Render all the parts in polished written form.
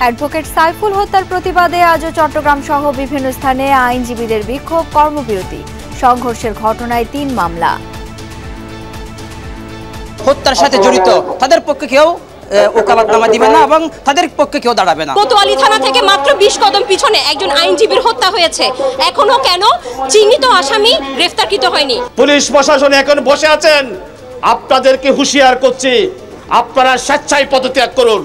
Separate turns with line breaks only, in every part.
Advocate Saiful হত্যার প্রতিবাদে আজও চট্টগ্রাম সহ বিভিন্ন স্থানে আইনজীবীদের বিক্ষোভ, কর্মবিরতি। সংঘর্ষের ঘটনায় ৩ মামলা।
হত্যার সাথে জড়িত তাদের পক্ষে কেউ ওকালতনামা দিবে না এবং তাদের পক্ষে কেউ দাঁড়াবে না।
কোতোয়ালি থানা থেকে মাত্র ২০ কদম পিছনে একজন আইনজীবীর হত্যা হয়েছে। এখনো কেন চিহ্নিত আসামি গ্রেফতারকৃত হয়নি?
পুলিশ প্রশাসন এখন বসে আছেন। আপনাদেরকে হুঁশিয়ার করছি, আপনারা স্বেচ্ছায় পদত্যাগ করুন।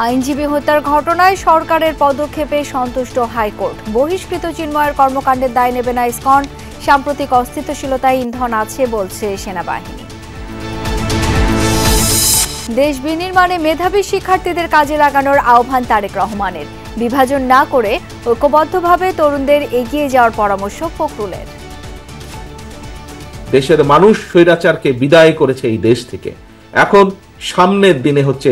আইনজীবী হত্যার ঘটনায় সরকারের পদক্ষেপে সন্তুষ্ট হাইকোর্ট। বহিষ্কৃত চিন্ময়ের কর্মকাণ্ডের দায় নেবে না ইসকন। সাম্প্রতিক অস্থিতিশীলতায় ইন্ধন আছে বলছে সেনাবাহিনী। দেশ বিনির্মাণে মেধাবী শিক্ষার্থীদের কাজে লাগানোর আহ্বান তারেক রহমানের। বিভাজন না করে ঐক্যবদ্ধভাবে তরুণদের এগিয়ে যাওয়ার পরামর্শ ফখরুলের।
দেশের মানুষ স্বৈরাচারকে বিদায় করেছে এই দেশ থেকে। এখন সামনের দিনে হচ্ছে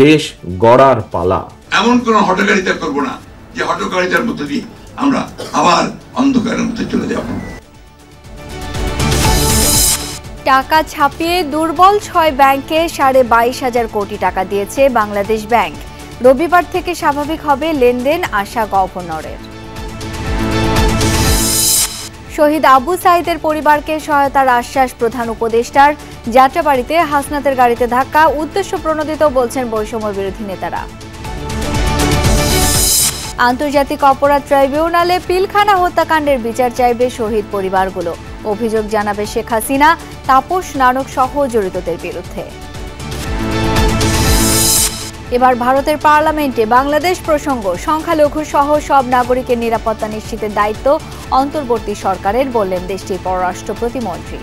দেশ গড়ার পালা।
এমন কোন হঠকারিতা করব না যে হঠকারিতার মধ্য দিয়ে আমরা আবার অন্ধকারের মধ্যে চলে যাব।
টাকা ছাপিয়ে দুর্বল ৬ ব্যাংকে 22,500 কোটি টাকা দিয়েছে বাংলাদেশ ব্যাংক। রবিবার থেকে স্বাভাবিক হবে লেনদেন, আশা গভর্নরের। শহীদ আবু সাঈদের পরিবারকে সহায়তার আশ্বাস প্রধান উপদেষ্টার। যাত্রাবাড়িতে হাসনাতের গাড়িতে ধাক্কা, উদ্দেশ্য প্রণোদিত বলছেন বৈষম্য বিরোধী নেতারা। আন্তর্জাতিক অপরাধ ট্রাইব্যুনালে পিলখানা হত্যাকাণ্ডের বিচার চাইবে শহীদ পরিবারগুলো। অভিযোগ জানাবে শেখ হাসিনা, তাপস নানক সহ জড়িতদের বিরুদ্ধে। এবার ভারতের পার্লামেন্টে বাংলাদেশ প্রসঙ্গ। সংখ্যালঘু সহ সব নাগরিকের নিরাপত্তা নিশ্চিতের দায়িত্ব অন্তর্বর্তী সরকারের, বললেন দেশটির পররাষ্ট্র প্রতিমন্ত্রী।